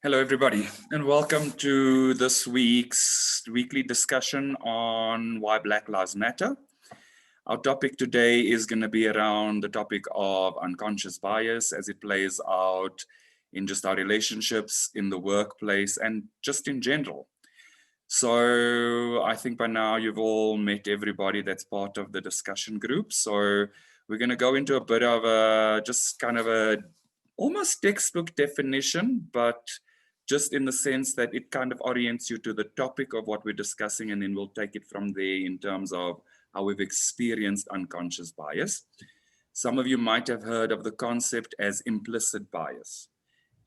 Hello, everybody, and welcome to this week's weekly discussion on why Black Lives Matter. Our topic today is going to be around the topic of unconscious bias as it plays out in just our relationships, in the workplace, and just in general. So I think by now you've all met everybody that's part of the discussion group. So we're going to go into a bit of a, just kind of a almost textbook definition, but just in the sense that it kind of orients you to the topic of what we're discussing, and then we'll take it from there in terms of how we've experienced unconscious bias. Some of you might have heard of the concept as implicit bias.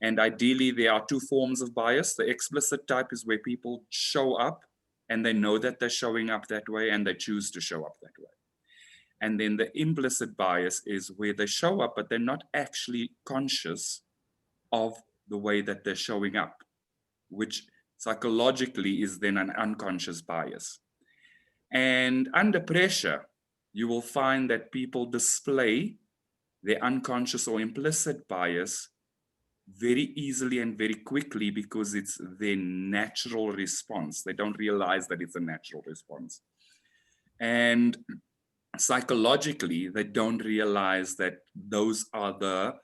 And ideally, there are two forms of bias. The explicit type is where people show up and they know that they're showing up that way and they choose to show up that way. And then the implicit bias is where they show up, but they're not actually conscious of the way that they're showing up, which psychologically is then an unconscious bias. And under pressure, you will find that people display their unconscious or implicit bias very easily and very quickly because it's their natural response. They don't realize that it's a natural response. And psychologically, they don't realize that those are the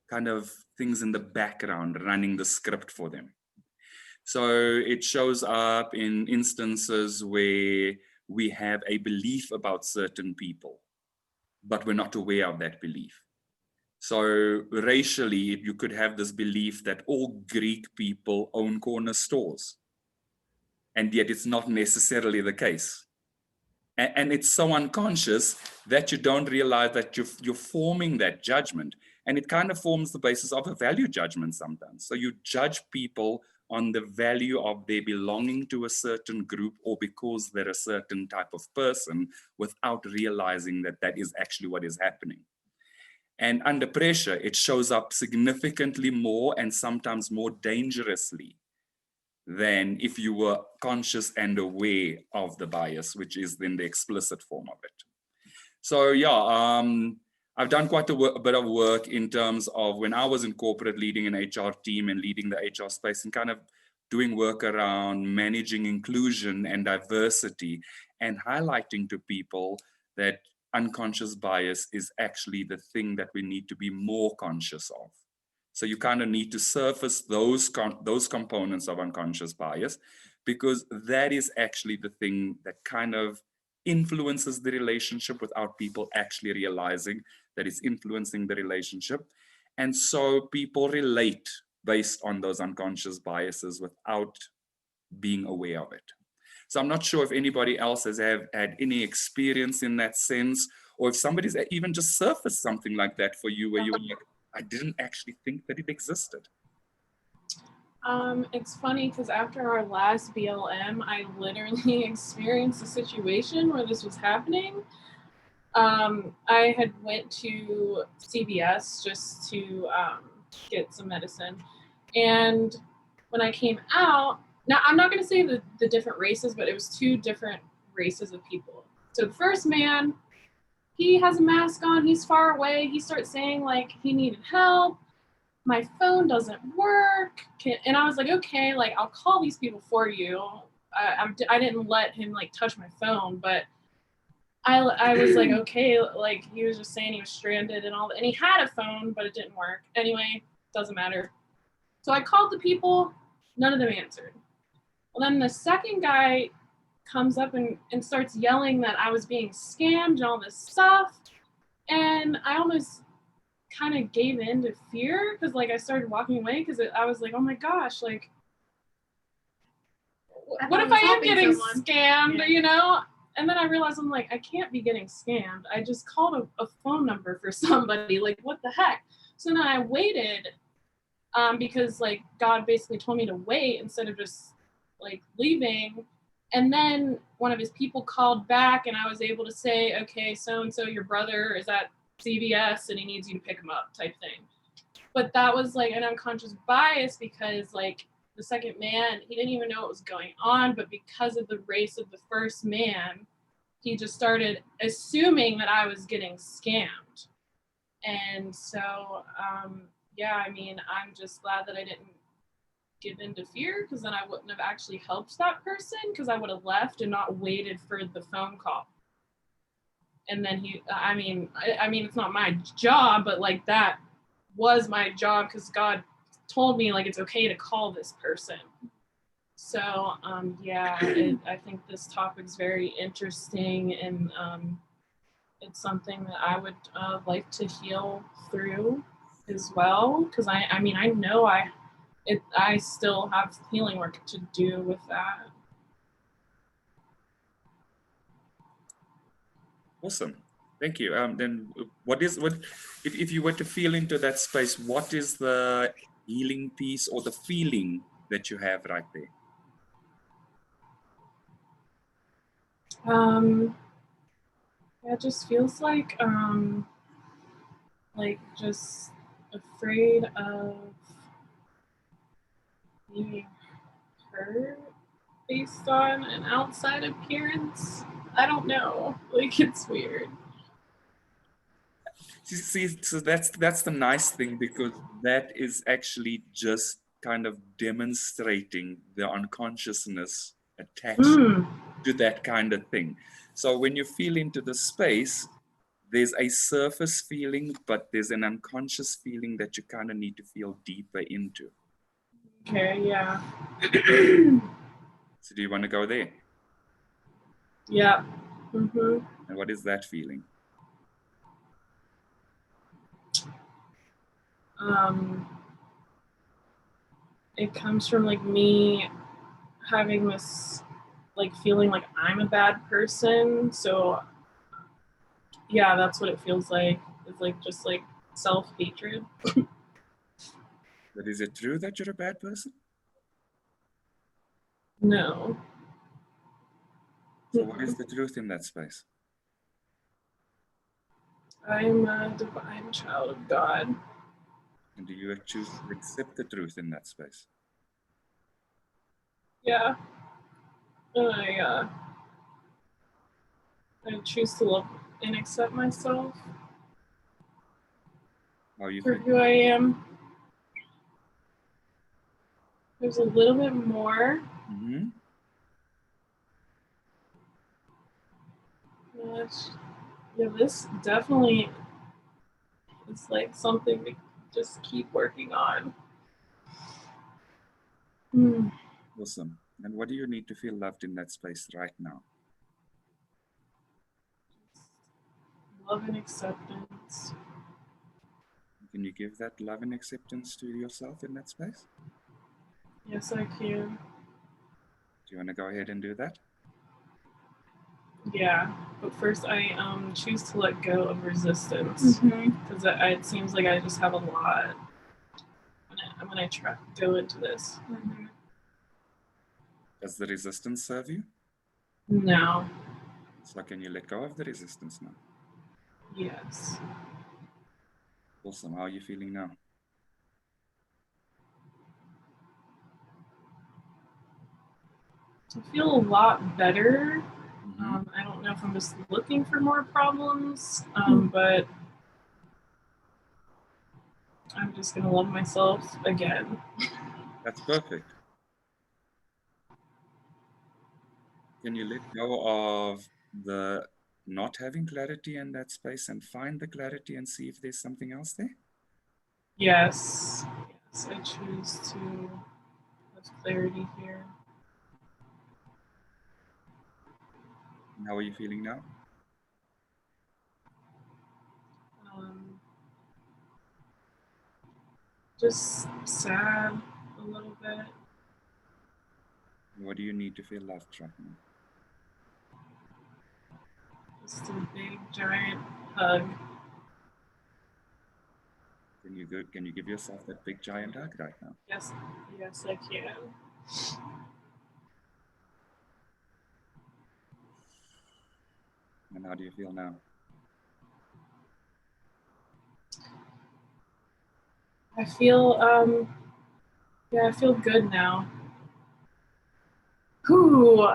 kind of things in the background running the script for them. So it shows up in instances where we have a belief about certain people, but we're not aware of that belief. So racially, you could have this belief that all Greek people own corner stores, and yet it's not necessarily the case. And it's so unconscious that you don't realize that you're forming that judgment. And it kind of forms the basis of a value judgment sometimes. So you judge people on the value of their belonging to a certain group or because they're a certain type of person without realizing that that is actually what is happening. And under pressure, it shows up significantly more and sometimes more dangerously than if you were conscious and aware of the bias, which is then the explicit form of it. So yeah, I've done quite a bit of work in terms of when I was in corporate leading an HR team and leading the HR space and kind of doing work around managing inclusion and diversity and highlighting to people that unconscious bias is actually the thing that we need to be more conscious of. So you kind of need to surface those components of unconscious bias, because that is actually the thing that kind of influences the relationship without people actually realizing that it's influencing the relationship. And so people relate based on those unconscious biases without being aware of it. So I'm not sure if anybody else has had any experience in that sense, or if somebody's even just surfaced something like that for you where you were like, I didn't actually think that it existed. It's funny because after our last BLM, I literally experienced a situation where this was happening. I had went to CVS just to get some medicine. And when I came out, now I'm not going to say the different races, but it was two different races of people. So the first man, he has a mask on, he's far away, he starts saying like he needed help. My phone doesn't work. And I was like, okay, like I'll call these people for you. I didn't let him like touch my phone, but I was like, okay, like he was just saying he was stranded and all that. And he had a phone, but it didn't work. Anyway, doesn't matter. So I called the people, none of them answered. Well, then the second guy comes up and starts yelling that I was being scammed and all this stuff. And I almost kind of gave in to fear because like I started walking away because I was like, oh my gosh, like what if I am getting scammed, yeah. You know? And then I realized I'm like, I can't be getting scammed. I just called a phone number for somebody, like what the heck? So then I waited because like God basically told me to wait instead of just like leaving. And then one of his people called back and I was able to say, okay, so-and-so, your brother is at CVS and he needs you to pick him up type thing. But that was like an unconscious bias because like the second man, he didn't even know what was going on, but because of the race of the first man, he just started assuming that I was getting scammed. And so, yeah, I mean, I'm just glad that I didn't give in to fear, because then I wouldn't have actually helped that person, because I would have left and not waited for the phone call. And then I mean, it's not my job, but like that was my job, because God told me like it's okay to call this person. So yeah, I think this topic's very interesting, and it's something that I would like to heal through as well, because I mean I know I still have healing work to do with that. Awesome. Thank you. Then what if you were to feel into that space, what is the healing piece or the feeling that you have right there? It just feels like just afraid of being hurt based on an outside appearance. I don't know. Like, it's weird. See, so that's the nice thing, because that is actually just kind of demonstrating the unconsciousness attached to that kind of thing. So when you feel into the space, there's a surface feeling, but there's an unconscious feeling that you kind of need to feel deeper into. Okay, yeah. So do you want to go there? Yeah. Mm-hmm. And what is that feeling? It comes from like me having this like feeling like I'm a bad person. So yeah, that's what it feels like. It's like just like self-hatred. But is it true that you're a bad person? No. So what is the truth in that space? I'm a divine child of God. And do you choose to accept the truth in that space? Yeah. And I choose to love and accept myself How you for feel? who I am. There's a little bit more. Mm-hmm. Yeah, this definitely is like something to just keep working on. Awesome. And what do you need to feel loved in that space right now? Love and acceptance. Can you give that love and acceptance to yourself in that space? Yes, I can. Do you want to go ahead and do that? Yeah, but first I choose to let go of resistance, because it seems like I just have a lot when I try go into this. Does the resistance serve you? No. So can you let go of the resistance now? Yes. Awesome. How are you feeling now? I feel a lot better. Mm-hmm. I don't know if I'm just looking for more problems, but I'm just gonna love myself again. That's perfect. Can you let go of the not having clarity in that space and find the clarity and see if there's something else there? Yes. Yes, I choose to have clarity here. And how are you feeling now? Just sad a little bit. What do you need to feel loved right now? Just a big giant hug. Can you give yourself that big giant hug right now? Yes, yes, I can. And how do you feel now? I feel yeah, I feel good now. Whew.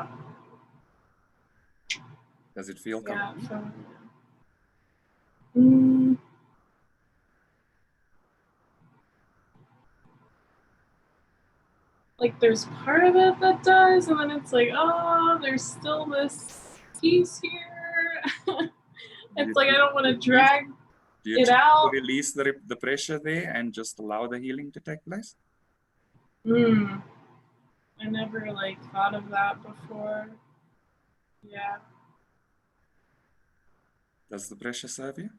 Does it feel Yeah. complete? like there's part of it that does, and then it's like, oh, there's still this piece here. It's like I don't want to drag Do you it choose to out. release the pressure there and just allow the healing to take place? I never like thought of that before. Yeah. Does the pressure serve you?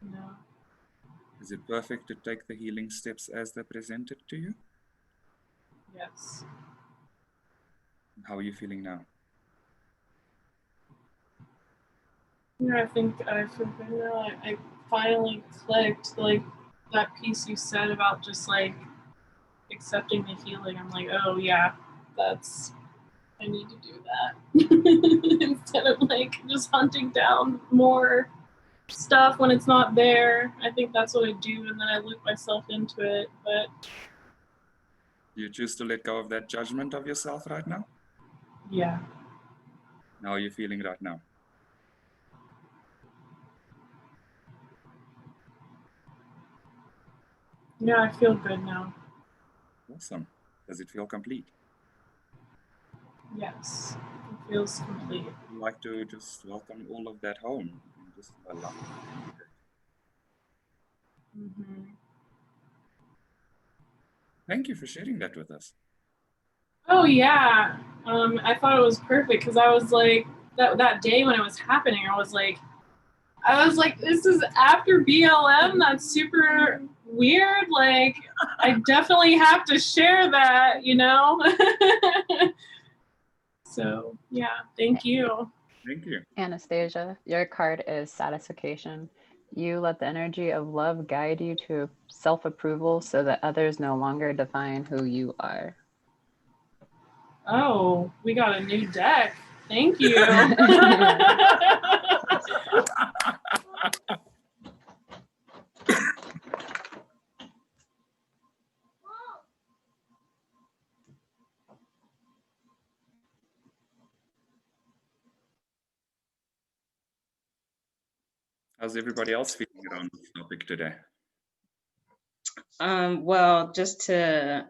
No. Is it perfect to take the healing steps as they're presented to you? Yes. How are you feeling now? Yeah, I think I feel good now. I finally clicked, like that piece you said about just like accepting the healing. I'm like, oh yeah, that's I need to do that instead of like just hunting down more stuff when it's not there. I think that's what I do, and then I loop myself into it. But Do you choose to let go of that judgment of yourself right now? yeah, How are you feeling right now? yeah, I feel good now. Awesome. Does it feel complete? Yes, it feels complete. I'd like to just welcome all of that home and just allow. Mm-hmm. Thank you for sharing that with us. Oh yeah, I thought it was perfect because I was like that day when it was happening, I was like, this is after BLM. That's super weird. Like, I definitely have to share that, you know? So, yeah, thank you. Thank you. Anastasia, your card is satisfaction. You let the energy of love guide you to self-approval so that others no longer define who you are. Oh, we got a new deck. Thank you. How's everybody else feeling around this topic today? Well, just to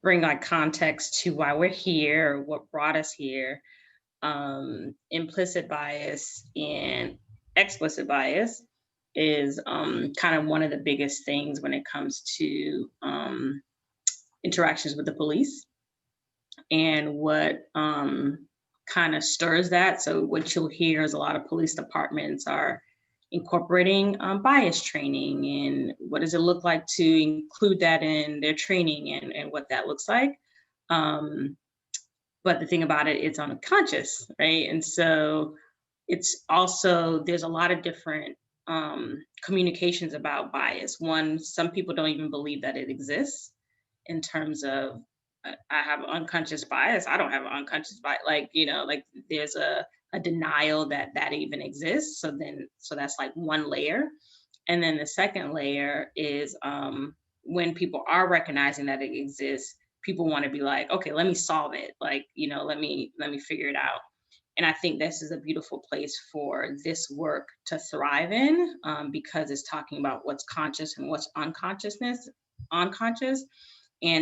bring like context to why we're here, what brought us here, implicit bias and explicit bias is kind of one of the biggest things when it comes to interactions with the police and what kind of stirs that. So what you'll hear is a lot of police departments are incorporating bias training, and what does it look like to include that in their training, and what that looks like. But the thing about it, it's unconscious, right? And so it's also, there's a lot of different communications about bias. One, some people don't even believe that it exists, in terms of I have unconscious bias. I don't have an unconscious bias. Like, you know, like there's a denial that that even exists. So that's like one layer. And then the second layer is when people are recognizing that it exists, people want to be like, okay, let me solve it. Like, you know, let me figure it out. And I think this is a beautiful place for this work to thrive in, because it's talking about what's conscious and what's unconscious. And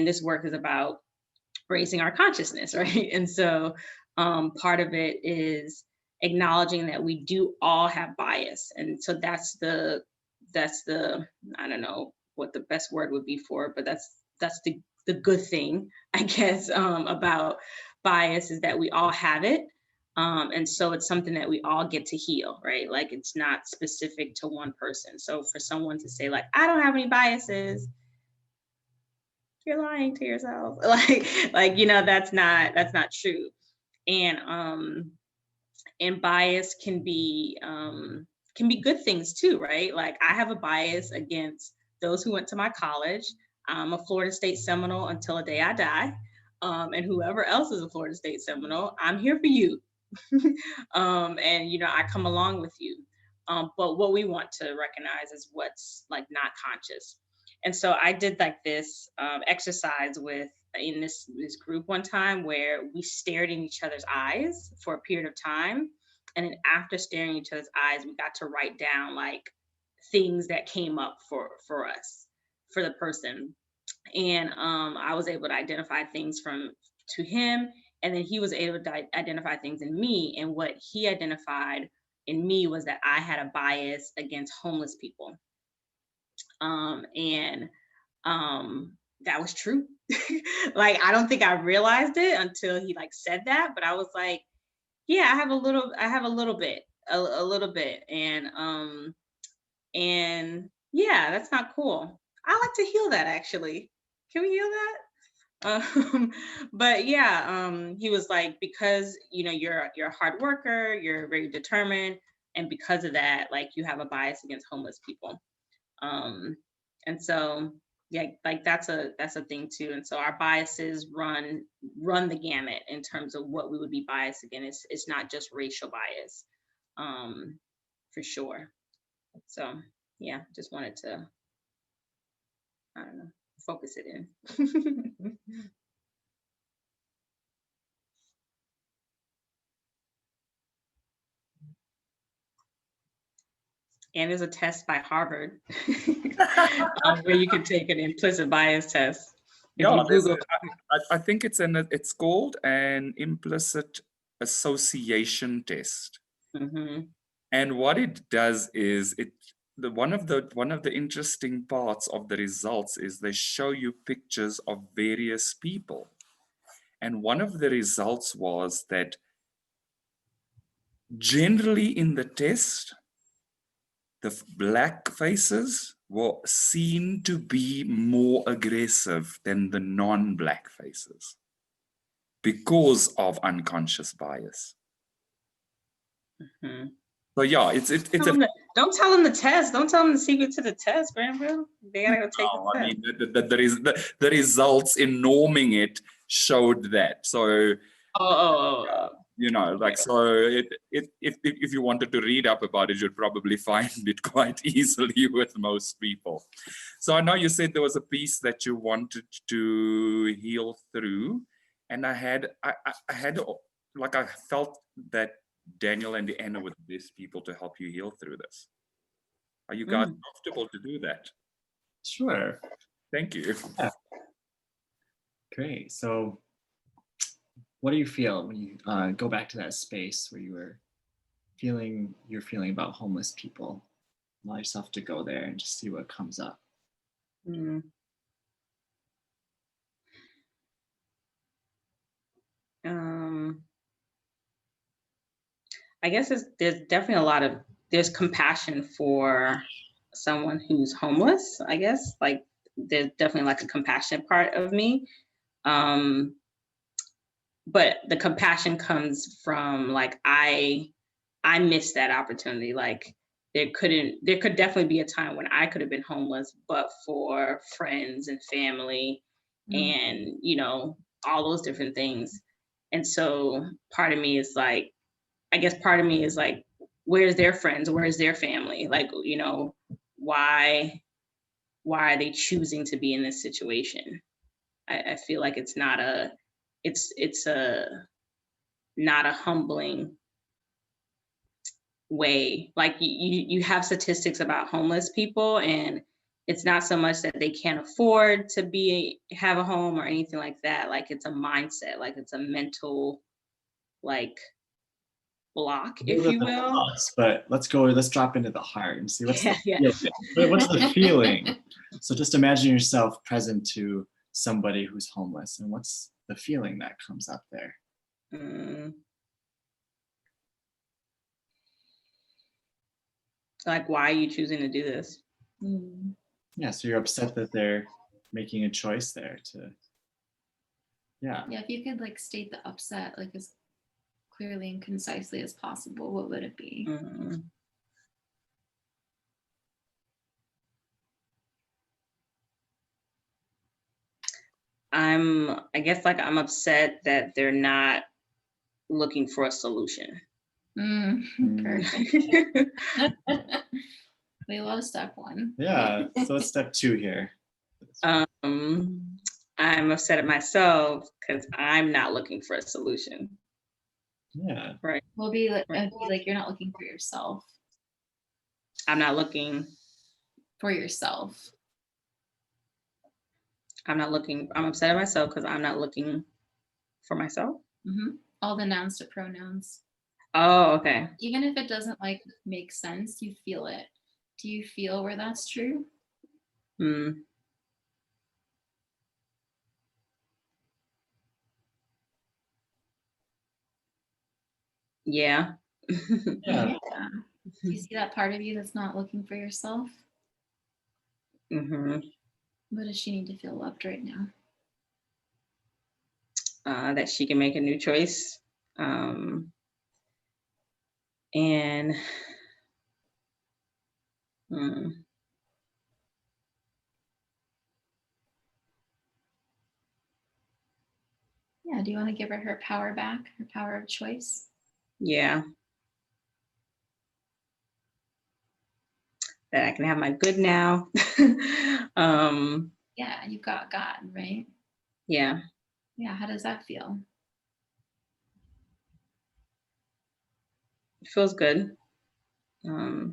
this work is about raising our consciousness, right? And so part of it is acknowledging that we do all have bias. And so that's the I don't know what the best word would be for it, but that's the good thing, I guess, about bias, is that we all have it. And so it's something that we all get to heal, right? Like, it's not specific to one person. So for someone to say like, I don't have any biases, you're lying to yourself. Like, you know, that's not true. And bias can be good things too, right? Like, I have a bias against those who went to my college. I'm a Florida State Seminole until the day I die. And whoever else is a Florida State Seminole, I'm here for you. And, you know, I come along with you. But what we want to recognize is what's like not conscious. And so I did like this exercise in this group one time, where we stared in each other's eyes for a period of time. And then after staring in each other's eyes, we got to write down like things that came up for us, for the person. And I was able to identify things to him, and then he was able to identify things in me. And what he identified in me was that I had a bias against homeless people. And that was true. Like, I don't think I realized it until he like said that, but I was like, yeah, I have a little bit, a little bit. And yeah, that's not cool. I like to heal that, actually. Can we heal that? But yeah, he was like, because you're a hard worker, you're very determined, and because of that, like, you have a bias against homeless people. And so yeah, like that's a thing too. And so our biases run the gamut in terms of what we would be biased against. It's not just racial bias, for sure. So yeah, just wanted to, I don't know, focus it in. And there's a test by Harvard where you can take an implicit bias test. If Yeah, you Google, I think it's called an implicit association test. mm-hmm. And what it does is one of the interesting parts of the results is they show you pictures of various people. And one of the results was that generally in the test, the black faces were seen to be more aggressive than the non-black faces because of unconscious bias. Mm-hmm. So yeah, it's don't tell them the test. Don't tell them the secret to the test, Granville. They gotta go take the test. I mean, the results in norming it showed that. So you know, like, so if you wanted to read up about it, you'd probably find it quite easily with most people. So I know you said there was a piece that you wanted to heal through, and I felt that Daniel and Deanna were the best people to help you heal through this. Are you guys comfortable to do that? Sure. Thank you. Yeah. Great. So what do you feel when you go back to that space where you're feeling about homeless people? Allow yourself to go there and just see what comes up. I guess there's definitely there's compassion for someone who's homeless. I guess, like, there's definitely like a compassionate part of me. But the compassion comes from, like, I missed that opportunity. Like, there could definitely be a time when I could have been homeless, but for friends and family and all those different things. And so part of me is like, where's their friends? Where's their family? Like, why are they choosing to be in this situation? I feel like it's not a humbling way. Like, you have statistics about homeless people, and it's not so much that they can't afford to have a home or anything like that. Like, it's a mindset, like it's a mental, like, block, if you will. Thoughts, but let's drop into the heart and see what's what's the feeling. So just imagine yourself present to somebody who's homeless, and what's the feeling that comes up there? Like, why are you choosing to do this? Yeah, so you're upset that they're making a choice there to, Yeah, if you could like state the upset like as clearly and concisely as possible, what would it be? I guess, like, I'm upset that they're not looking for a solution. Perfect. We love step one. Yeah, so what's step two here? I'm upset at myself because I'm not looking for a solution. Yeah. Right. We'll be like you're not looking for yourself. I'm not looking for yourself. I'm upset at myself because I'm not looking for myself. All the nouns to pronouns. Oh, okay. Even if it doesn't like make sense, you feel it. Do you feel where that's true? Yeah. Yeah. Do you see that part of you that's not looking for yourself? What does she need to feel loved right now? That she can make a new choice. And Yeah, do you want to give her power back, her power of choice? yeah. That I can have my good now. Yeah, you've got God, right? Yeah. Yeah, how does that feel? It feels good. Yeah.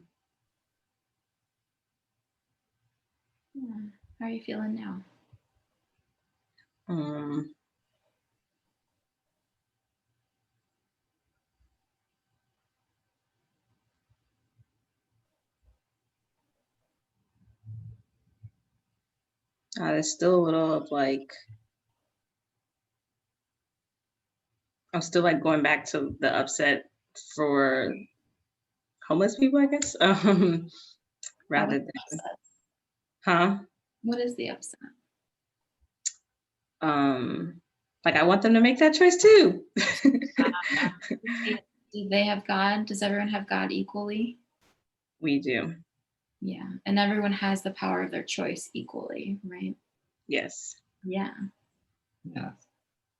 How are you feeling now? There's still a little of like, I'm still like going back to the upset for homeless people, I guess. Rather than, What is the upset? like I want them to make that choice too. Do they have God? Does everyone have God equally? We do. Yeah, and everyone has the power of their choice equally, right? Yes. Yeah. Yeah.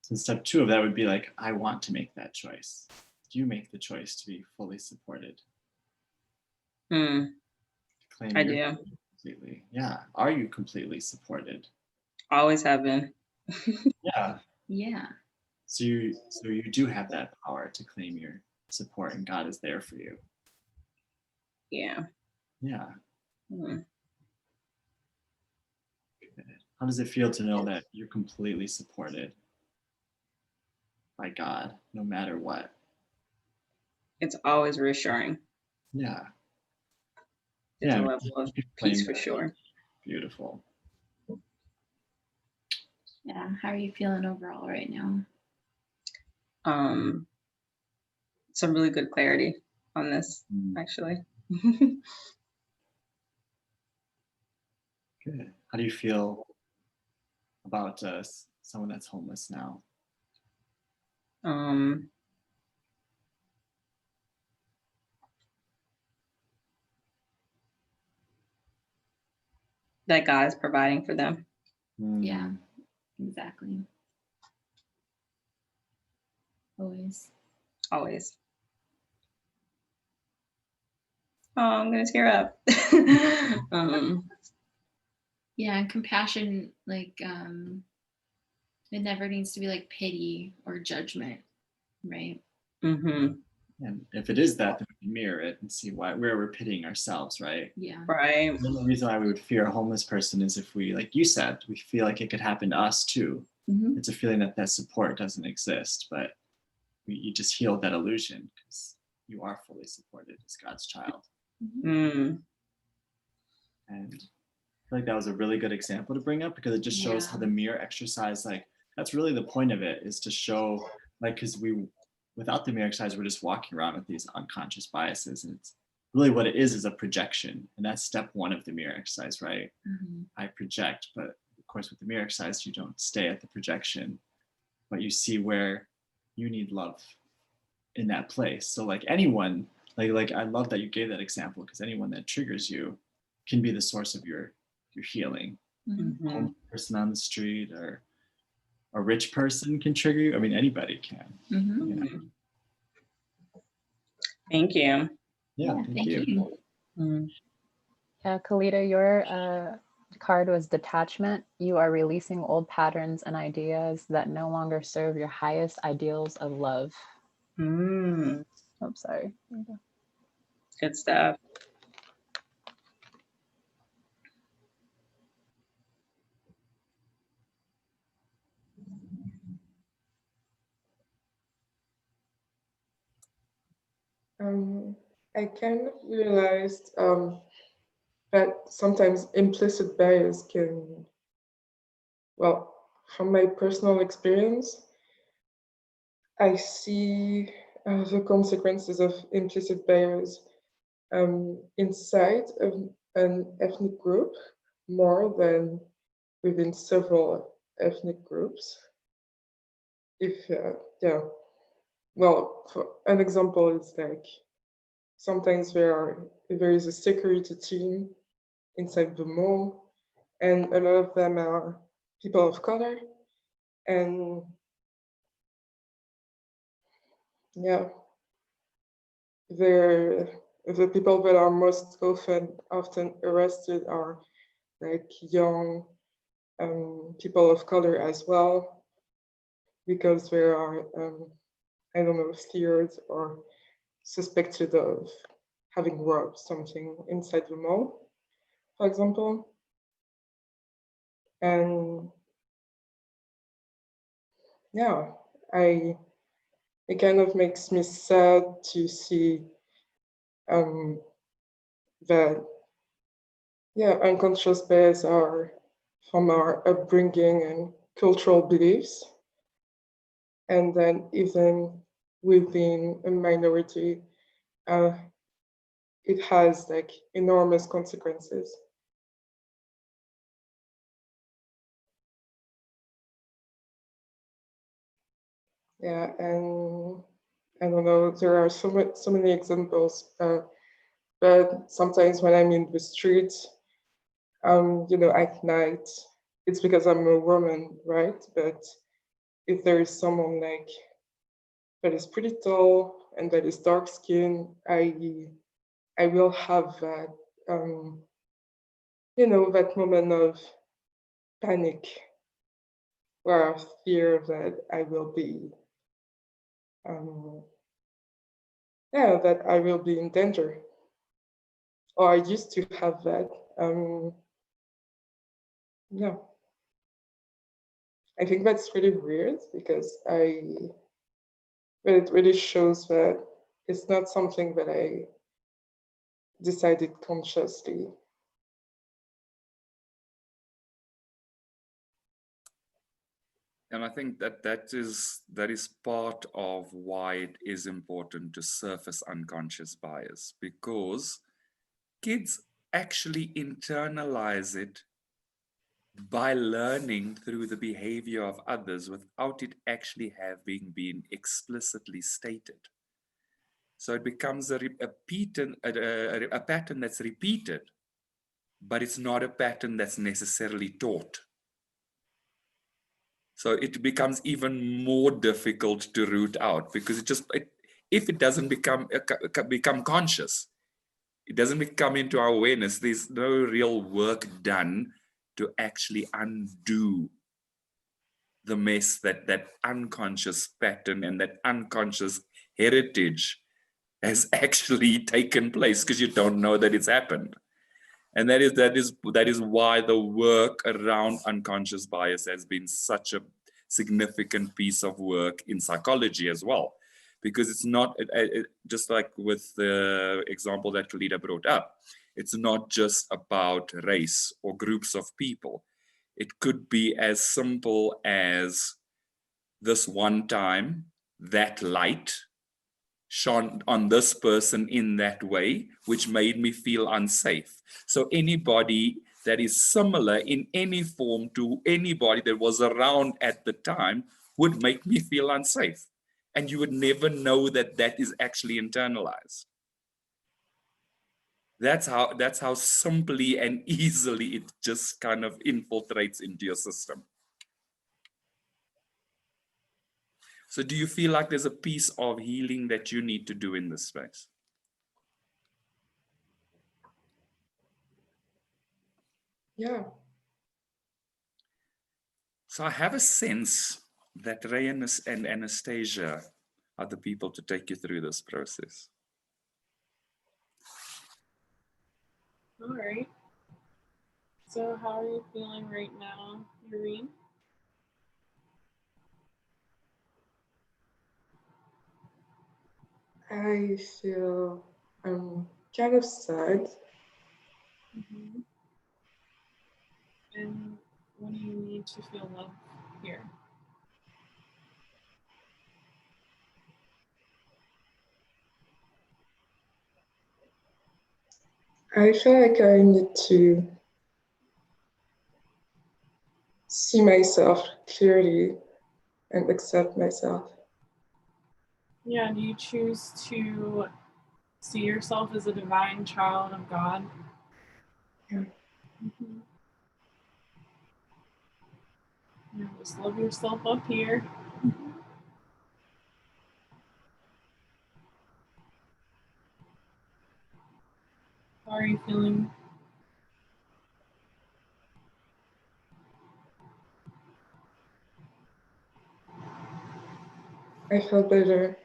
So step 2 of that would be like, I want to make that choice. Do you make the choice to be fully supported? I do. Completely. Yeah. Are you completely supported? Always have been. Yeah. Yeah. So you do have that power to claim your support, and God is there for you. Yeah. Yeah. Mm. How does it feel to know that you're completely supported by God, no matter what? It's always reassuring. Yeah. It's Yeah. a level of peace for sure. Beautiful. Yeah. How are you feeling overall right now? Some really good clarity on this, actually. Good. How do you feel about someone that's homeless now? That God is providing for them. Yeah, exactly. Always. Always. Oh, I'm gonna tear up. Yeah, and compassion, like it never needs to be like pity or judgment, right? And if it is that, then we can mirror it and see where we're pitying ourselves, right? Yeah. Right. The reason why we would fear a homeless person is if we, like you said, we feel like it could happen to us too. It's a feeling that that support doesn't exist, but you just heal that illusion because you are fully supported as God's child. And I feel like that was a really good example to bring up because it just shows how the mirror exercise, like that's really the point of it, is to show, like, because without the mirror exercise, we're just walking around with these unconscious biases, and it's really what it is a projection, and that's step 1 of the mirror exercise, right? I project, but of course with the mirror exercise, you don't stay at the projection, but you see where you need love in that place. So like anyone, like I love that you gave that example because anyone that triggers you can be the source of your healing. A homeless person on the street or a rich person can trigger you. I mean, anybody can. You know? Thank you. Yeah, thank you. Yeah, Kalita, your card was detachment. You are releasing old patterns and ideas that no longer serve your highest ideals of love. Oh, sorry. Good stuff. I kind of realized that sometimes implicit bias can, well, from my personal experience, I see the consequences of implicit bias inside of an ethnic group more than within several ethnic groups. If, yeah, well, for an example is like sometimes there is a security team inside the mall, and a lot of them are people of color, and yeah, the people that are most often arrested are like young people of color as well, because they are I don't know, feared or suspected of having robbed something inside the mall, for example. And yeah, it kind of makes me sad to see that, yeah, unconscious bias are from our upbringing and cultural beliefs. And then even within a minority, it has like enormous consequences. Yeah, and I don't know, there are so many examples, but sometimes when I'm in the street, you know, at night, it's because I'm a woman, right? But if there is someone like that is pretty tall and that is dark skinned, I will have that, you know, that moment of panic where I fear that I will be, yeah, that I will be in danger. Or I used to have that. Yeah. I think that's really weird because but it really shows that it's not something that I decided consciously. And I think that is part of why it is important to surface unconscious bias, because kids actually internalize it by learning through the behavior of others without it actually having been explicitly stated. So it becomes a pattern that's repeated, but it's not a pattern that's necessarily taught. So it becomes even more difficult to root out, because if it doesn't become conscious, it doesn't come into our awareness, there's no real work done to actually undo the mess that unconscious pattern and that unconscious heritage has actually taken place, because you don't know that it's happened. And that is why the work around unconscious bias has been such a significant piece of work in psychology as well, because it's not just like with the example that Khalida brought up, it's not just about race or groups of people. It could be as simple as this one time that light shone on this person in that way, which made me feel unsafe. So anybody that is similar in any form to anybody that was around at the time would make me feel unsafe. And you would never know that that is actually internalized. That's how simply and easily it just kind of infiltrates into your system. So do you feel like there's a piece of healing that you need to do in this space? Yeah. So I have a sense that Ray and Anastasia are the people to take you through this process. All right. So how are you feeling right now, Yureen? I feel kind of sad. Mm-hmm. And what do you need to feel love here? I feel like I need to see myself clearly and accept myself. Yeah, do you choose to see yourself as a divine child of God? Yeah. Mm-hmm. Yeah, just love yourself up here. How are you feeling? I feel better.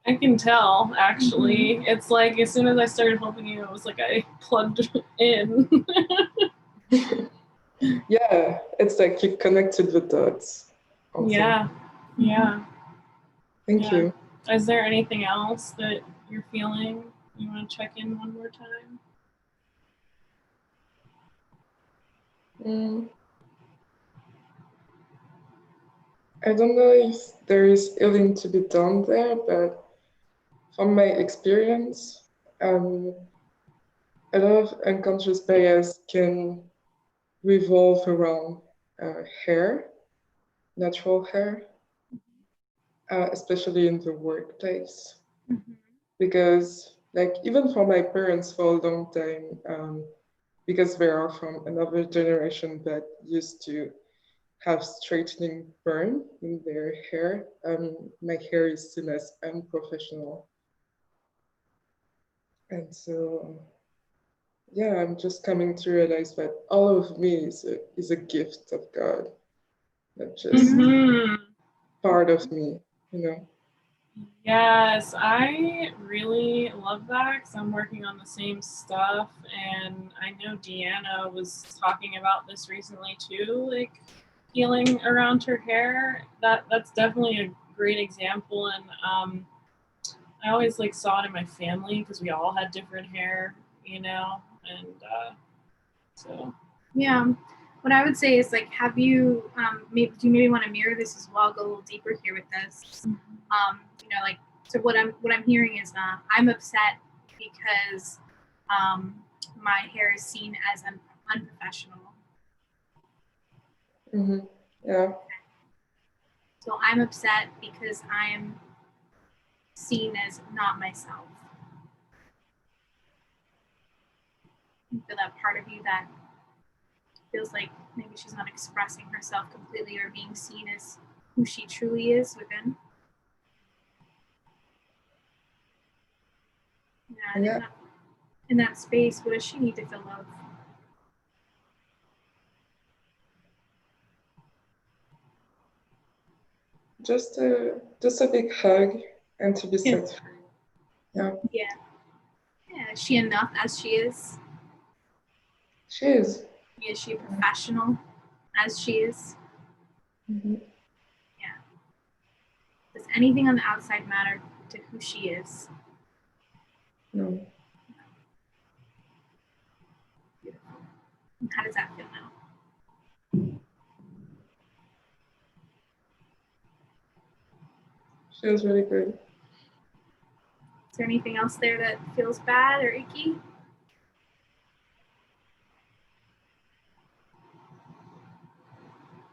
I can tell, actually. Mm-hmm. It's like as soon as I started helping you, it was like I plugged in. Yeah, it's like you connected the dots. Also. Yeah, yeah. Thank you. Is there anything else that you're feeling? You want to check in one more time? I don't know if there is healing to be done there, but from my experience, a lot of unconscious bias can revolve around hair, natural hair, especially in the workplace. Mm-hmm. Because like even for my parents for a long time, because they are from another generation that used to have straightening burn in their hair, my hair is seen as unprofessional. And so, yeah, I'm just coming to realize that all of me is a gift of God, not just part of me, you know? Yes, I really love that because I'm working on the same stuff. And I know Deanna was talking about this recently too, like healing around her hair. That's definitely a great example. And I always like saw it in my family because we all had different hair, you know, and so. Yeah. What I would say is like, have you, do you maybe want to mirror this as well, go a little deeper here with this? You know, like, so what I'm hearing is I'm upset because my hair is seen as unprofessional. Mm-hmm. Yeah. So I'm upset because I am seen as not myself. You feel that part of you that feels like maybe she's not expressing herself completely or being seen as who she truly is within. Yeah, Yeah. In that space, what does she need to feel love? Just a big hug and to be set free. Yeah. Yeah. Yeah. Is she enough as she is? She is. Is she a professional as she is? Mm-hmm. Yeah. Does anything on the outside matter to who she is? No. Beautiful. And how does that feel now? Feels really good. Is there anything else there that feels bad or icky?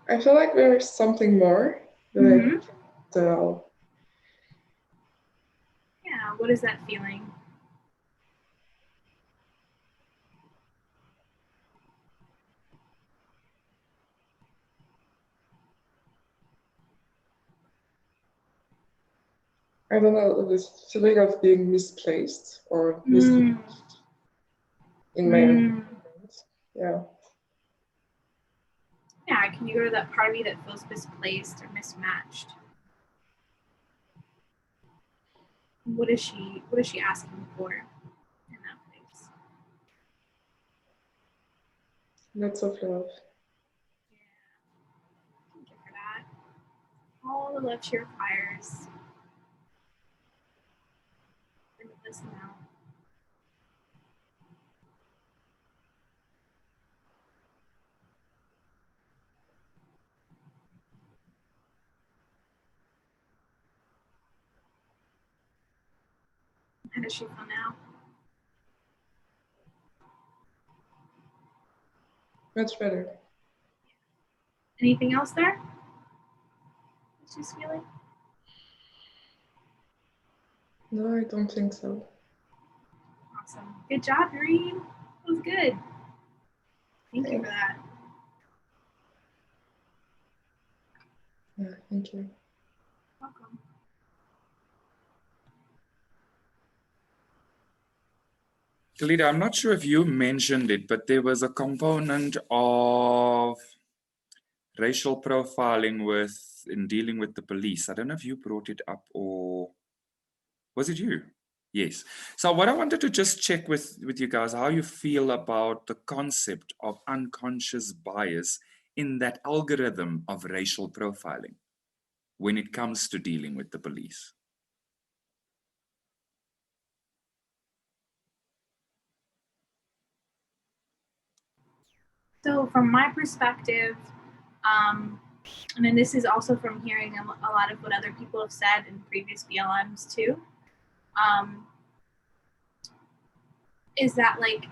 I feel like there's something more that I can tell. Yeah, what is that feeling? I don't know, this feeling of being misplaced or mismatched in my environment. Yeah. Yeah, can you go to that part of you that feels misplaced or mismatched? What is she asking for in that place? Lots of love. Yeah. Give her that. All the love she requires. Listen out. How does she feel now? Much better. Anything else there? She's feeling? No, I don't think so. Awesome. Good job, Doreen. That was good. Thank you for that. Yeah, thank you. Welcome. Kalida, I'm not sure if you mentioned it, but there was a component of racial profiling in dealing with the police. I don't know if you brought it up or was it you? Yes. So what I wanted to just check with you guys, how you feel about the concept of unconscious bias in that algorithm of racial profiling when it comes to dealing with the police. So from my perspective, and then this is also from hearing a lot of what other people have said in previous BLMs too, is that like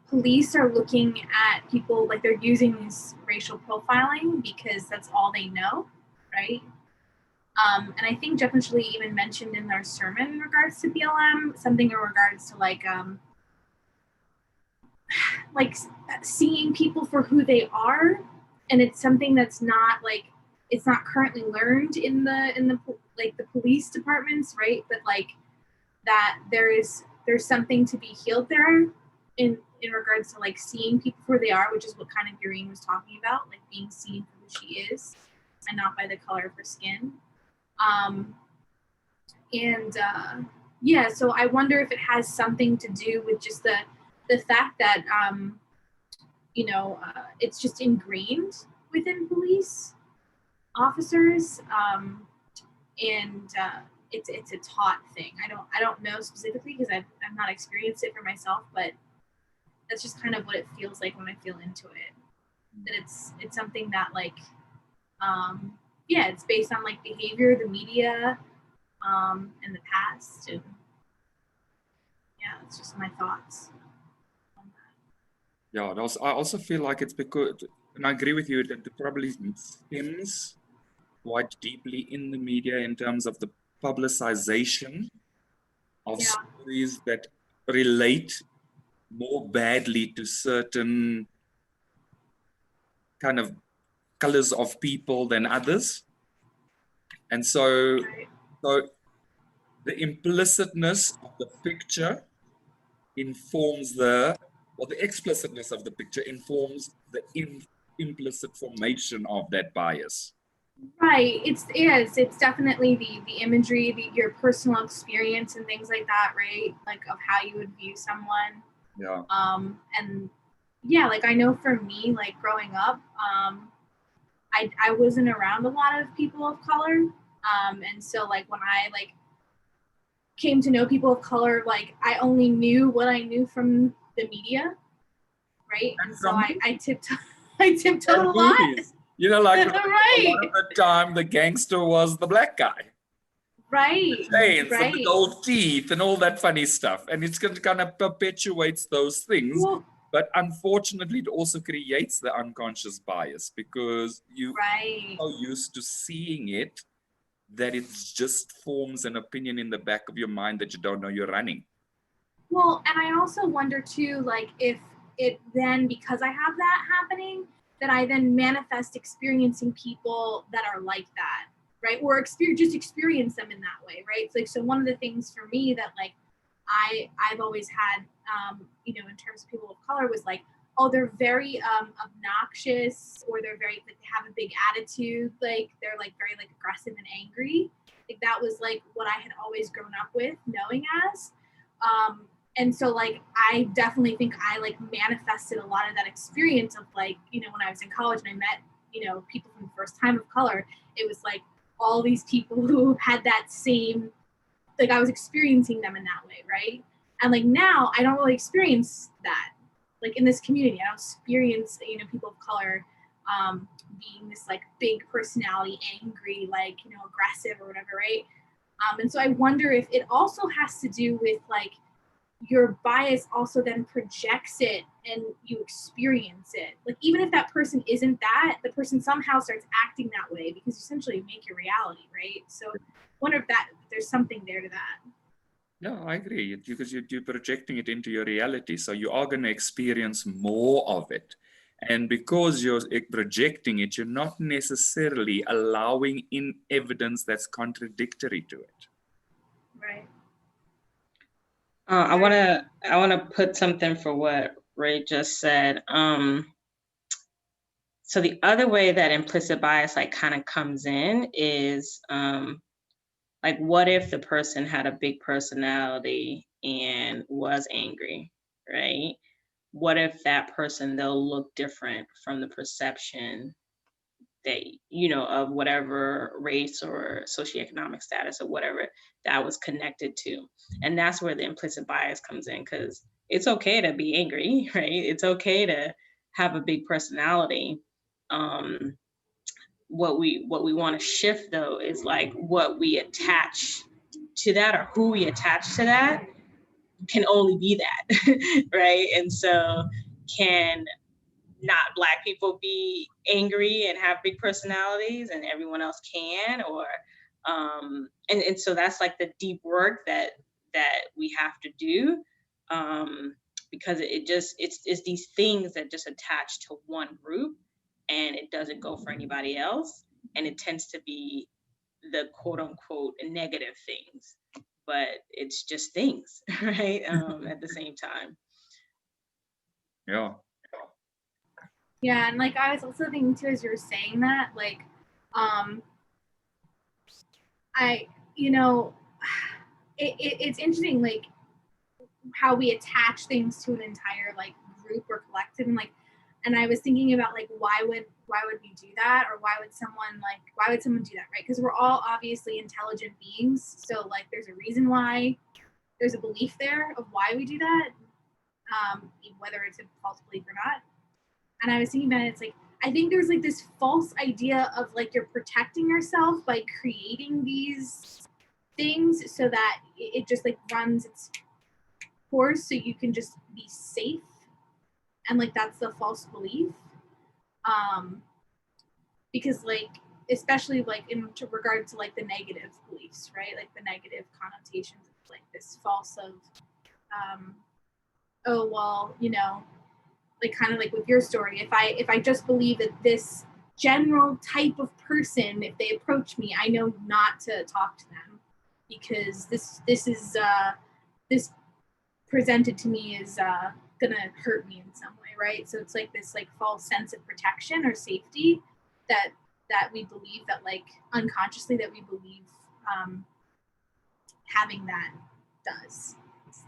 police are looking at people like they're using this racial profiling because that's all they know, right? And I think Jeff and Shaleia even mentioned in their sermon in regards to BLM, something in regards to like seeing people for who they are, and it's something that's not like it's not currently learned in the like the police departments, right? But like that there's something to be healed there in regards to like seeing people for who they are, which is what kind of Doreen was talking about, like being seen for who she is and not by the color of her skin. Yeah, so I wonder if it has something to do with just the fact that it's just ingrained within police officers, and it's a taught thing. I don't know specifically because I've not experienced it for myself, but that's just kind of what it feels like when I feel into it. That it's something that like it's based on like behavior, the media, in the past, and yeah, it's just my thoughts on that. Yeah, I also feel like it's because, and I agree with you, that it probably stems quite deeply in the media in terms of the publicization of stories that relate more badly to certain kind of colors of people than others. And so the implicitness of the picture informs the explicitness of the picture informs the implicit formation of that bias. Right. It's definitely the imagery, your personal experience and things like that, right? Like of how you would view someone. Yeah. And yeah, like I know for me, like growing up, I wasn't around a lot of people of color. And so like when I like came to know people of color, like I only knew what I knew from the media, right? And so I tiptoed a lot. You know, like right. A lot of the time the gangster was the black guy. Right. The chains and the gold teeth and all that funny stuff. And it's going to kind of perpetuates those things. Well, but unfortunately, it also creates the unconscious bias because you are used to seeing it that it just forms an opinion in the back of your mind that you don't know you're running. Well, and I also wonder too, like if it then, because I have that happening, that I then manifest experiencing people that are like that, right? Or just experience them in that way, right? It's like, so one of the things for me that like I've always had, in terms of people of color was like, oh, they're very obnoxious, or they're very like they have a big attitude, like they're like very like aggressive and angry. Like that was like what I had always grown up with knowing as. And so like I definitely think I like manifested a lot of that experience of like, when I was in college and I met, people from the first time of color, it was like all these people who had that same like I was experiencing them in that way, right? And like now I don't really experience that. Like in this community, I don't experience, you know, people of color being this like big personality, angry, like, you know, aggressive or whatever, right? And so I wonder if it also has to do with like your bias also then projects it and you experience it. Like even if that person isn't that, the person somehow starts acting that way because essentially you make your reality, right? So I wonder if there's something there to that. Yeah, I agree, because you're projecting it into your reality. So you are going to experience more of it. And because you're projecting it, you're not necessarily allowing in evidence that's contradictory to it. Right. I want to put something for what Ray just said. So the other way that implicit bias like kind of comes in is like, what if the person had a big personality and was angry, right? What if that person, they'll look different from the perception that, you know, of whatever race or socioeconomic status or whatever that was connected to. And that's where the implicit bias comes in, because it's okay to be angry, right? It's okay to have a big personality. What we want to shift though is like what we attach to that, or who we attach to that can only be that, right? And so can not Black people be angry and have big personalities and everyone else can? Or and so that's like the deep work that we have to do, because it's these things that just attach to one group and it doesn't go for anybody else, and it tends to be the quote unquote negative things, but it's just things, right? At the same time. Yeah. Yeah, and like I was also thinking too, as you were saying that, like, it's interesting, like how we attach things to an entire like group or collective, and like, and I was thinking about like why would we do that, or why would someone do that, right? Because we're all obviously intelligent beings, so like there's a reason why, there's a belief there of why we do that, whether it's a false belief or not. And I was thinking about it, it's like, I think there's like this false idea of like you're protecting yourself by creating these things so that it just like runs its course so you can just be safe. And like that's the false belief. Because like, especially like in regard to like the negative beliefs, right? Like the negative connotations of like this false of, oh, well, you know, like kind of like with your story, if I just believe that this general type of person, if they approach me, I know not to talk to them because this presented to me is gonna hurt me in some way, right? So it's like this like false sense of protection or safety that we believe, that like unconsciously that we believe having that does.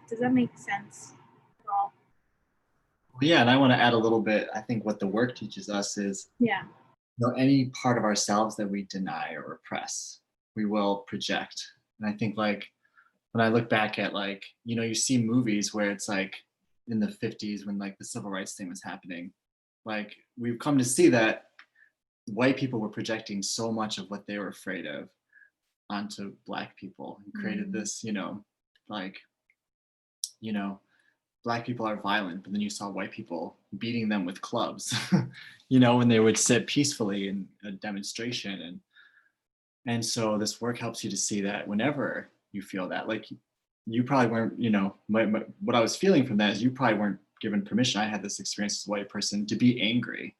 Does that make sense at all? Yeah, and I want to add a little bit. I think what the work teaches us is, any part of ourselves that we deny or repress, we will project. And I think like when I look back at like, you see movies where it's like in the 50s when like the civil rights thing was happening, like we've come to see that white people were projecting so much of what they were afraid of onto Black people and created this, Black people are violent, but then you saw white people beating them with clubs, when they would sit peacefully in a demonstration. And so this work helps you to see that whenever you feel that, like you probably weren't, what I was feeling from that is you probably weren't given permission. I had this experience as a white person to be angry.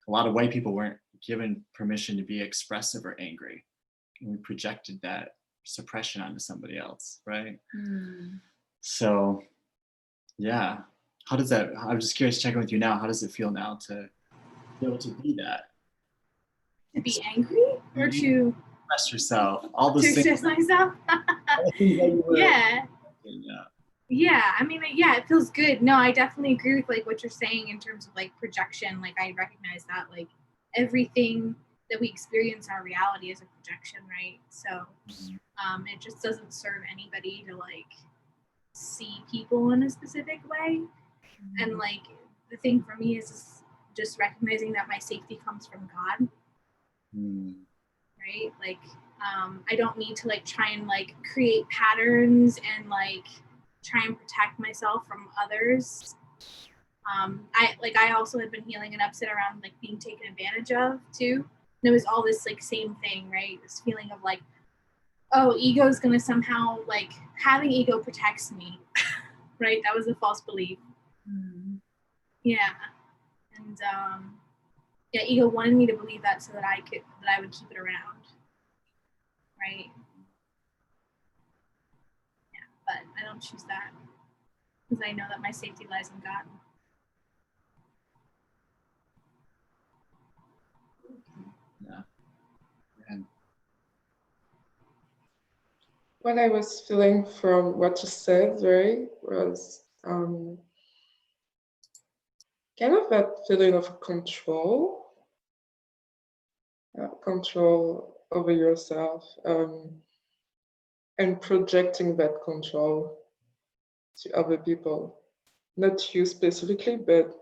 A lot of white people weren't given permission to be expressive or angry. And we projected that suppression onto somebody else, right? So yeah, how does that, I'm just curious, checking with you now, how does it feel now to be able to be that? To be angry or to express yourself, all those to things. express myself? Yeah, I mean, yeah, it feels good. No, I definitely agree with like what you're saying in terms of like projection. Like I recognize that like everything that we experience our reality as a projection, right? So it just doesn't serve anybody to like see people in a specific way. And like the thing for me is just recognizing that my safety comes from God, right? Like I don't need to like try and like create patterns and like try and protect myself from others. I also had been healing an upset around like being taken advantage of too. And it was all this like same thing, right? This feeling of like, oh, ego is gonna somehow like having ego protects me, right? That was a false belief. Yeah, and yeah, ego wanted me to believe that so that I would keep it around, right? Yeah, but I don't choose that because I know that my safety lies in God. Yeah. And what I was feeling from what you said, right, was kind of that feeling of control, control over yourself, and projecting that control to other people. Not you specifically, but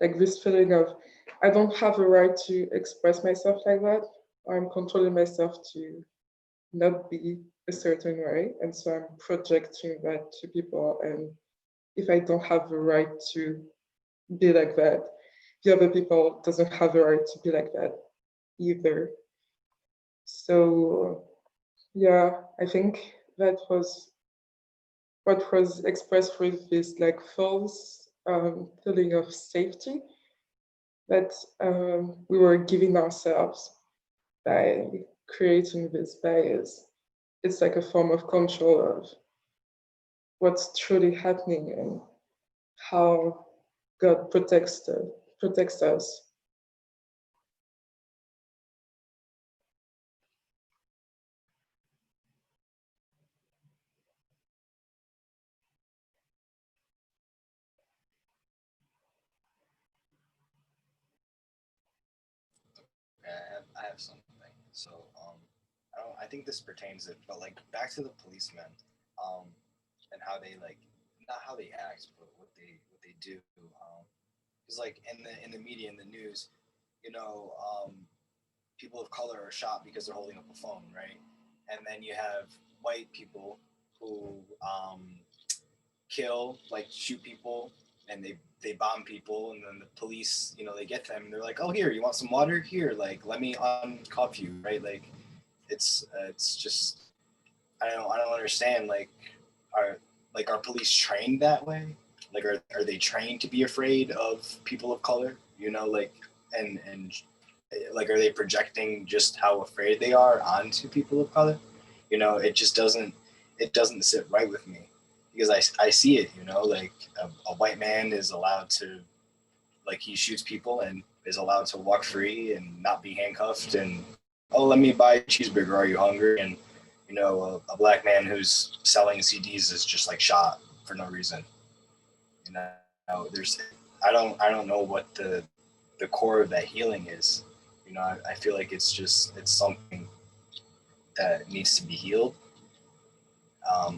like this feeling of, I don't have a right to express myself like that, or I'm controlling myself to not be a certain way. And so I'm projecting that to people. And if I don't have a right to be like that, the other people doesn't have a right to be like that either. So yeah, I think that was what was expressed with this like false feeling of safety that we were giving ourselves by creating this bias. It's like a form of control of what's truly happening and how God protects us. I have something. So I think this pertains it, but like back to the policemen, and how they like not how they act, but what they do. Because like in the media, in the news, you know, people of color are shot because they're holding up a phone, right? And then you have white people who kill, like shoot people, and they bomb people, and then the police, you know, they get them. And they're like, "Oh, here, you want some water? Here, like, let me uncuff you," right? Like, it's just I don't understand. Are police trained that way? Like, are they trained to be afraid of people of color? You know, like, and like, are they projecting just how afraid they are onto people of color? You know, it doesn't sit right with me because I see it, you know, like a white man is allowed to, like, he shoots people and is allowed to walk free and not be handcuffed and, oh, let me buy a cheeseburger. Are you hungry? And, you know, a black man who's selling CDs is just like shot for no reason. You know, I don't know what the core of that healing is. You know, I feel like it's something that needs to be healed.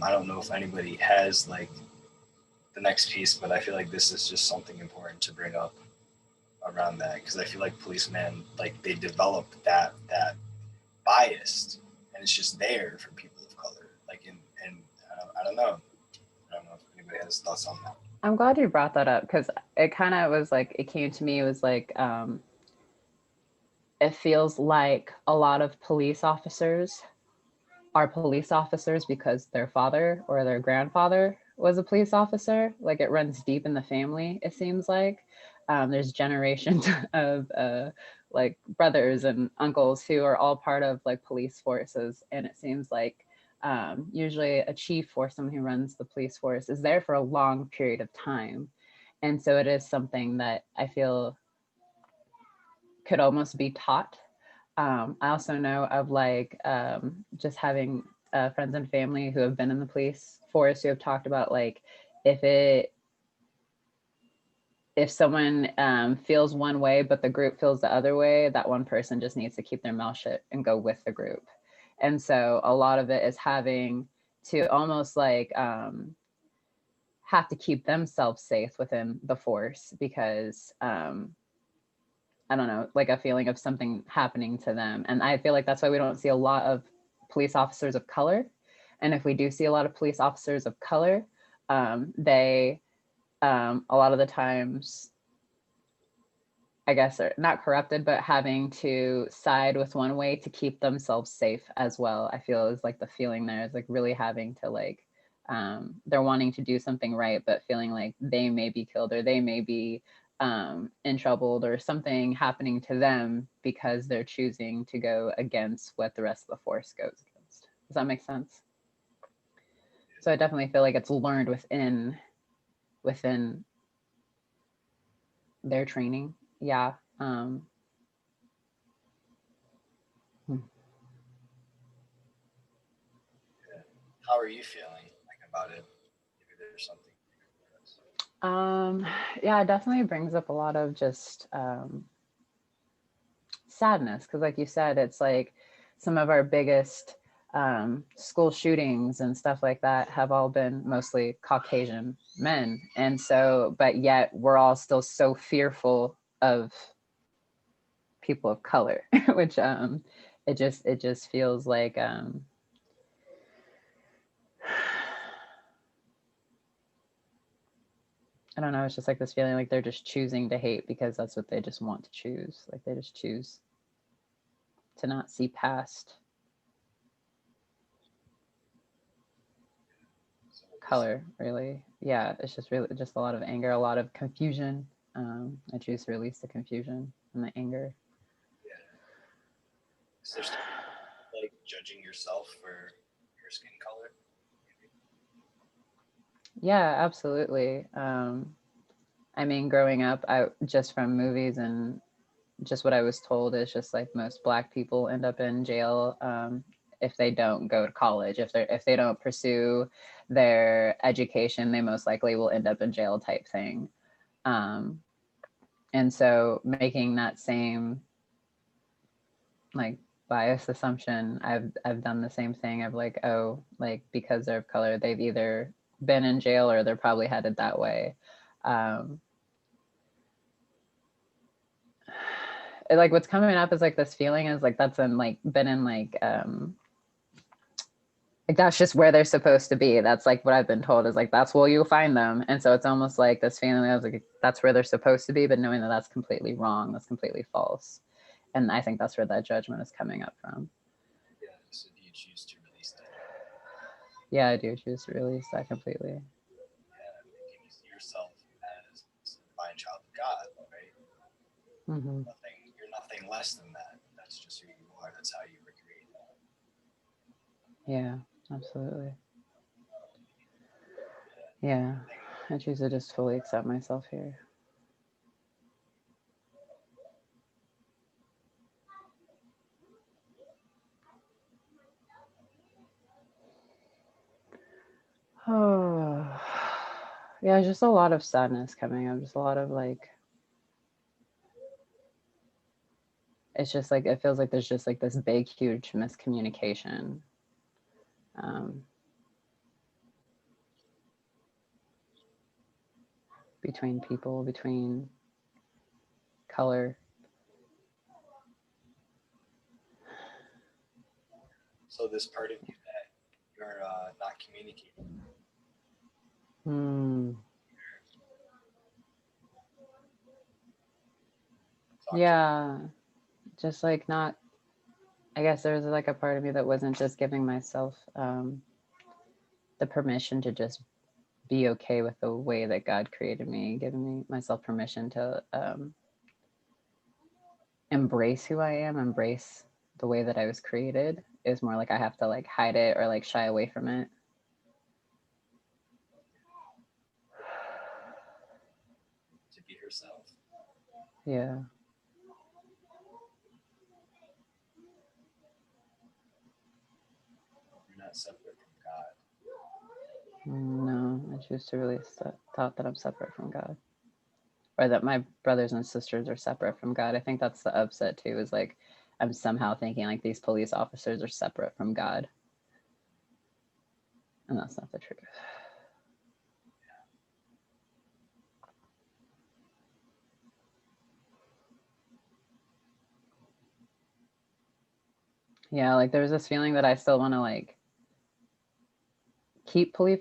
I don't know if anybody has like the next piece, but I feel like this is just something important to bring up around that, because I feel like policemen, like, they develop that bias, and it's just there for people of color. Like, and I don't know. I don't know if anybody has thoughts on that. I'm glad you brought that up, because it kind of was like, it came to me, it was like, it feels like a lot of police officers are police officers because their father or their grandfather was a police officer. Like, it runs deep in the family, it seems like. There's generations of like brothers and uncles who are all part of like police forces. And it seems like usually a chief or someone who runs the police force is there for a long period of time. And so it is something that I feel could almost be taught. I also know of like just having friends and family who have been in the police force who have talked about like if if someone feels one way, but the group feels the other way, that one person just needs to keep their mouth shut and go with the group. And so a lot of it is having to almost like have to keep themselves safe within the force, because I don't know, like a feeling of something happening to them. And I feel like that's why we don't see a lot of police officers of color. And if we do see a lot of police officers of color, they, a lot of the times, I guess, are not corrupted, but having to side with one way to keep themselves safe as well. I feel is like the feeling there is like really having to like, they're wanting to do something right, but feeling like they may be killed or they may be in trouble or something happening to them because they're choosing to go against what the rest of the force goes against. Does that make sense? So I definitely feel like it's learned within their training. Yeah. How are you feeling like about it? Maybe there's something. Yeah, it definitely brings up a lot of just sadness, because like you said, it's like some of our biggest school shootings and stuff like that have all been mostly Caucasian men. And so, but yet we're all still so fearful of people of color, which it just feels like I don't know, it's just like this feeling like they're just choosing to hate because that's what they just want to choose. Like they just choose to not see past color, really. Yeah, it's just really just a lot of anger, a lot of confusion. I choose to release the confusion and the anger. Yeah. Is there still, like judging yourself for your skin color? Yeah, absolutely. I mean, growing up, I just from movies and just what I was told is just like most Black people end up in jail if they don't go to college. If they don't pursue their education, they most likely will end up in jail type thing. And so making that same like bias assumption, I've done the same thing of like, oh, like because they're of color, they've either been in jail or they're probably headed that way. Like what's coming up is like this feeling is like that's in like been in like that's just where they're supposed to be. That's like what I've been told is like that's where you'll find them. And so it's almost like this feeling of like that's where they're supposed to be, but knowing that that's completely wrong, that's completely false. And I think that's where that judgment is coming up from. Yeah, so do you choose to release that? Yeah, I do choose to release that completely. Yeah, making you see yourself as a divine child of God, right? Mm-hmm. You're nothing less than that. That's just who you are. That's how you were created. Yeah, absolutely. Yeah, I choose to just fully accept myself here. Oh, yeah, just a lot of sadness coming up. Just a lot of like, it's just like, it feels like there's just like this big, huge miscommunication. Between people, between color. So this part of you that you're not communicating. Yeah, just like not, I guess there's like a part of me that wasn't just giving myself the permission to just be okay with the way that God created me, giving me myself permission to embrace who I am, embrace the way that I was created. Is more like I have to like hide it or like shy away from it. To be herself. Yeah. You're not separate from God. No, I choose to release that thought that I'm separate from God. or that my brothers and sisters are separate from God. I think that's the upset too, is like I'm somehow thinking like these police officers are separate from God. And that's not the truth. Yeah, like there's this feeling that I still want to like keep police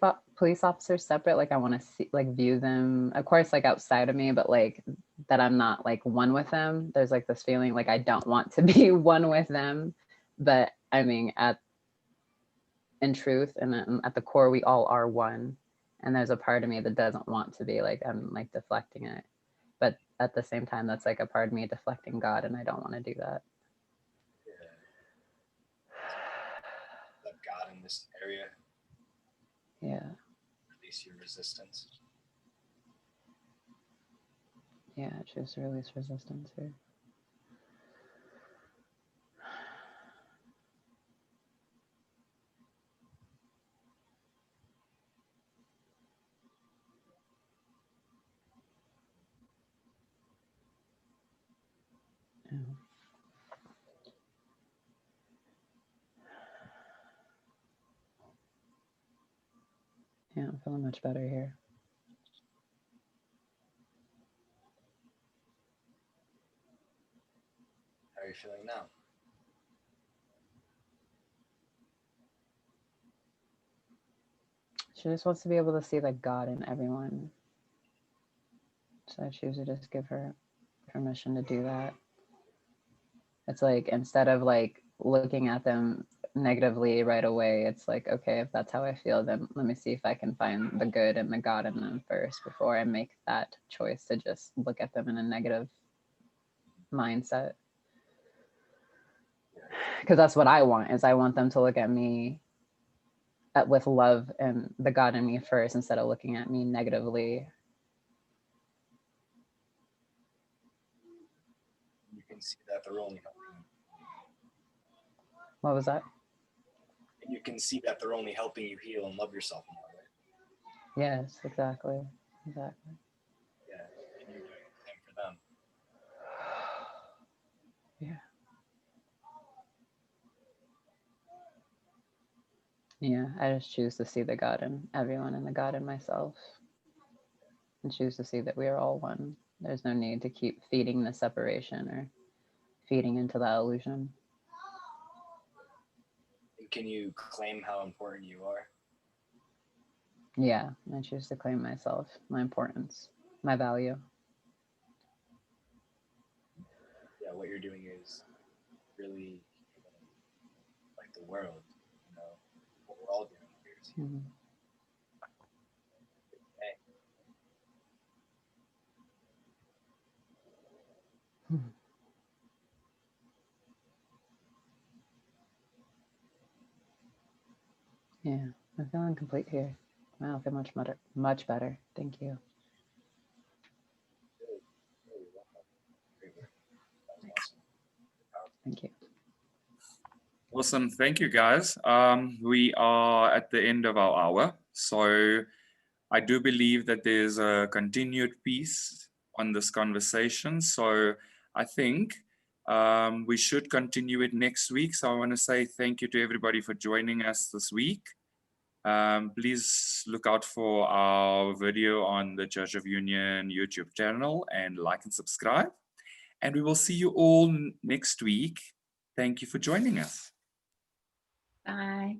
officers separate. Like I want to see, like view them, of course, like outside of me, but like that I'm not like one with them. There's like this feeling like I don't want to be one with them, but I mean, in truth and at the core, we all are one. And there's a part of me that doesn't want to be like, I'm like deflecting it. But at the same time, that's like a part of me deflecting God, and I don't want to do that. Let God in this area. Yeah. Release your resistance. Yeah, choose to release resistance here. Yeah. Yeah, I'm feeling much better here. How are you feeling now? She just wants to be able to see the God in everyone. So I choose to just give her permission to do that. It's like, instead of like looking at them negatively right away, it's like, okay, if that's how I feel, then let me see if I can find the good and the God in them first before I make that choice to just look at them in a negative mindset. Because that's what I want, is I want them to look at me with love and the God in me first, instead of looking at me negatively. You can see that they're only helping you. What was that? And you can see that they're only helping you heal and love yourself more, right? Yes, exactly. Exactly. Yeah, and you're doing the same for them. Yeah. Yeah, I just choose to see the God in everyone and the God in myself. And choose to see that we are all one. There's no need to keep feeding the separation or feeding into that illusion. And can you claim how important you are? Yeah, I choose to claim myself, my importance, my value. Yeah, what you're doing is really like the world, you know, what we're all doing here is Mm-hmm. Yeah, I'm feeling complete here. Wow, I feel much better. Thank you. Thank you. Awesome. Thank you, guys. We are at the end of our hour. So I do believe that there's a continued piece on this conversation. So I think we should continue it next week. So I want to say thank you to everybody for joining us this week. Please look out for our video on the Church of Union YouTube channel and like and subscribe. And we will see you all next week. Thank you for joining us. Bye.